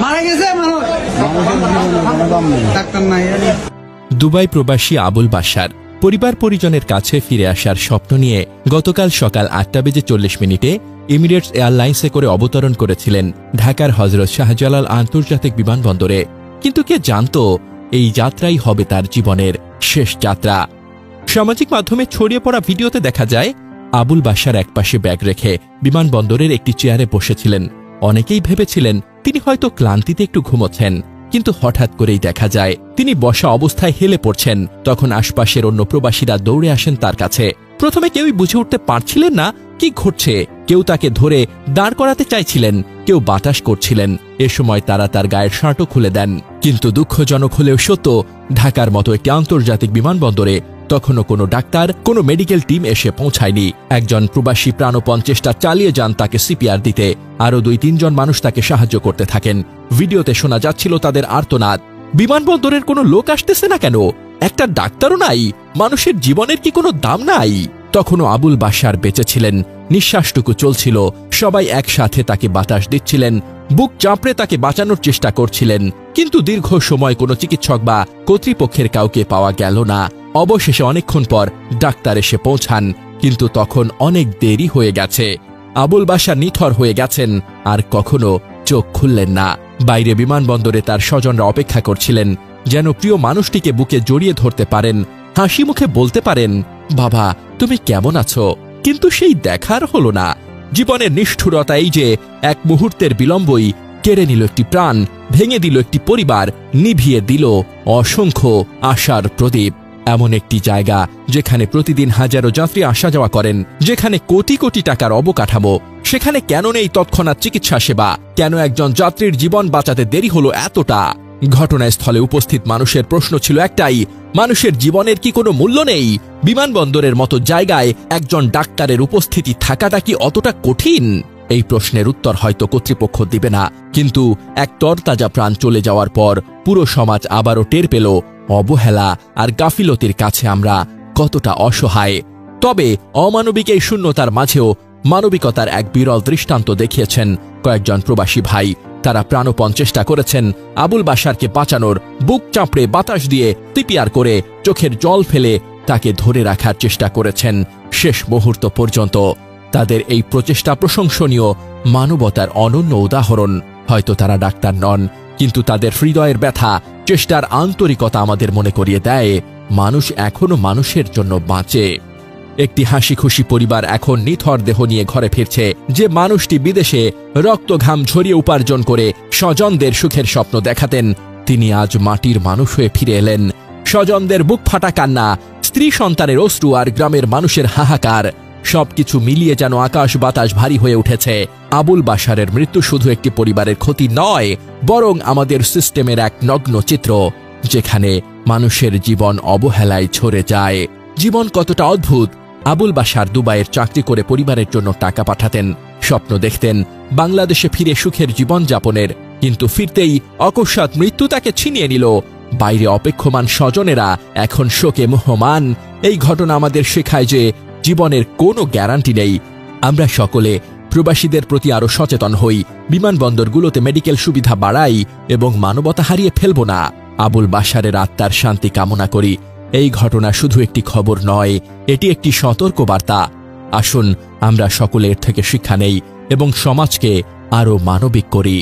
মারা গেছে মানুষ, ডাক্তার নাই। দুবাই প্রবাসী আবুল বাশার পরিবার পরিজনের কাছে ফিরে আসার স্বপ্ন নিয়ে গতকাল সকাল 8:40 এমিরেটস এয়ারলাইন্সে করে অবতরণ করেছিলেন ঢাকার হযরত শাহজালাল আন্তর্জাতিক বিমানবন্দরে। কিন্তু কে জানত এই যাত্রাই হবে তার জীবনের শেষ যাত্রা। সামাজিক মাধ্যমে ছড়িয়ে পড়া ভিডিওতে দেখা যায় আবুল বাশার একপাশে ব্যাগ রেখে বিমানবন্দরের একটি চেয়ারে বসেছিলেন। অনেকেই ভেবেছিলেন তিনি হয়তো ক্লান্তিতে একটু ঘুমোচ্ছেন, কিন্তু হঠাৎ করেই দেখা যায় তিনি বসা অবস্থায় হেলে পড়ছেন। তখন আশপাশের অন্য প্রবাসীরা দৌড়ে আসেন তার কাছে। প্রথমে কেউই বুঝে উঠতে পারছিলেন না কি ঘটছে। কেউ তাকে ধরে দাঁড় করাতে চাইছিলেন, কেউ বাতাস করছিলেন। এ সময় তারা তার গায়ের শার্টও খুলে দেন। কিন্তু দুঃখজনক হলেও সত্য, ঢাকার মতো একটি আন্তর্জাতিক বিমানবন্দরে তখনও কোনো ডাক্তার, কোনো মেডিকেল টিম এসে পৌঁছায়নি। একজন প্রবাসী প্রাণপণ চেষ্টা চালিয়ে যান তাকে সিপিআর দিতে। আরও 2-3 জন মানুষ তাকে সাহায্য করতে থাকেন। ভিডিওতে শোনা যাচ্ছিল তাদের আর্তনাদ। বিমানবন্দরের কোনো লোক আসতেছে না কেন? একটা ডাক্তারও নাই? মানুষের জীবনের কি কোনো দাম নাই? তখনও আবুল বাশার বেঁচে ছিলেন, নিঃশ্বাসটুকু চলছিল। সবাই একসাথে তাকে বাতাস দিচ্ছিলেন, বুক চাপড়ে তাকে বাঁচানোর চেষ্টা করছিলেন। কিন্তু দীর্ঘ সময় কোনো চিকিৎসক বা কর্তৃপক্ষের কাউকে পাওয়া গেল না। অবশেষে অনেকক্ষণ পর ডাক্তার এসে পৌঁছান, কিন্তু তখন অনেক দেরি হয়ে গেছে। আবুল বাশার নিথর হয়ে গেছেন, আর কখনো চোখ খুললেন না। বাইরে বিমানবন্দরে তার স্বজনরা অপেক্ষা করছিলেন, যেন প্রিয় মানুষটিকে বুকে জড়িয়ে ধরতে পারেন, হাসি মুখে বলতে পারেন, বাবা তুমি কেমন আছো? কিন্তু সেই দেখার হলো না। জীবনের নিষ্ঠুরতা এই যে এক মুহূর্তের বিলম্বই কেড়ে নিল একটি প্রাণ, ভেঙে দিল একটি পরিবার, নিভিয়ে দিল অসংখ্য আশার প্রদীপ। এমন একটি জায়গা যেখানে প্রতিদিন হাজারো যাত্রী আসা যাওয়া করেন, যেখানে কোটি কোটি টাকার অবকাঠামো, সেখানে কেন নেই তৎক্ষণাৎ চিকিৎসা সেবা? কেন একজন যাত্রীর জীবন বাঁচাতে দেরি হলো এতটা? ঘটনাস্থলে উপস্থিত মানুষের প্রশ্ন ছিল একটাই, মানুষের জীবনের কি কোনো মূল্য নেই? বিমানবন্দরের মতো জায়গায় একজন ডাক্তারের উপস্থিতি থাকাটা কি অতটা কঠিন? এই প্রশ্নের উত্তর হয়তো কর্তৃপক্ষ দিবে না, কিন্তু এক তরতাজা প্রাণ চলে যাওয়ার পর পুরো সমাজ আবারও টের পেল অবহেলা আর গাফিলতির কাছে আমরা কতটা অসহায়। তবে অমানবিক এই শূন্যতার মাঝেও মানবিকতার এক বিরল দৃষ্টান্ত দেখিয়েছেন কয়েকজন প্রবাসী ভাই। তারা প্রাণপণ চেষ্টা করেছেন আবুল বাশারকে বাঁচানোর। বুক চাপড়ে বাতাস দিয়ে সিপিআর করে চোখের জল ফেলে তাকে ধরে রাখার চেষ্টা করেছেন শেষ মুহূর্ত পর্যন্ত। তাদের এই প্রচেষ্টা প্রশংসনীয়, মানবতার অনন্য উদাহরণ। হয়তো তারা ডাক্তার নন, কিন্তু তাদের হৃদয়ের ব্যথা, চেষ্টার আন্তরিকতা আমাদের মনে করিয়ে দেয় মানুষ এখনো মানুষের জন্য বাঁচে। একটি হাসি খুশি পরিবার এখন নিথর দেহ নিয়ে ঘরে ফিরছে। যে মানুষটি বিদেশে রক্ত ঘাম ঝরিয়ে উপার্জন করে স্বজনদের সুখের স্বপ্ন দেখাতেন, তিনি আজ মাটির মানুষ হয়ে ফিরে এলেন। স্বজনদের বুক ফাটা কান্না, স্ত্রী সন্তানের অশ্রু আর গ্রামের মানুষের হাহাকার, সবকিছু মিলিয়ে যেন আকাশ বাতাস ভারী হয়ে উঠেছে। আবুল বাশারের মৃত্যু শুধু একটি পরিবারের ক্ষতি নয়, বরং আমাদের সিস্টেমের এক নগ্ন চিত্র, যেখানে মানুষের জীবন অবহেলায় ঝরে যায়। জীবন কতটা অদ্ভুত! আবুল বাশার দুবাইয়ের চাকরি করে পরিবারের জন্য টাকা পাঠাতেন, স্বপ্ন দেখতেন বাংলাদেশে ফিরে সুখের জীবন যাপনের। কিন্তু ফিরতেই অকস্মাৎ মৃত্যু তাকে ছিনিয়ে নিল। বাইরে অপেক্ষমান স্বজনেরা এখন শোকে মুহ্যমান। এই ঘটনা আমাদের শেখায় যে জীবনের কোনো গ্যারান্টি নেই। আমরা সকলে প্রবাসীদের প্রতি আরো সচেতন হই, বিমানবন্দরগুলোতে মেডিকেল সুবিধা বাড়াই এবং মানবতা হারিয়ে ফেলব না। আবুল বাশারের আত্মার শান্তি কামনা করি। এই ঘটনা শুধু একটি খবর নয়, এটি একটি সতর্কবার্তা। আসুন আমরা সকলে এর থেকে শিক্ষা নেই এবং সমাজকে আরো মানবিক করি।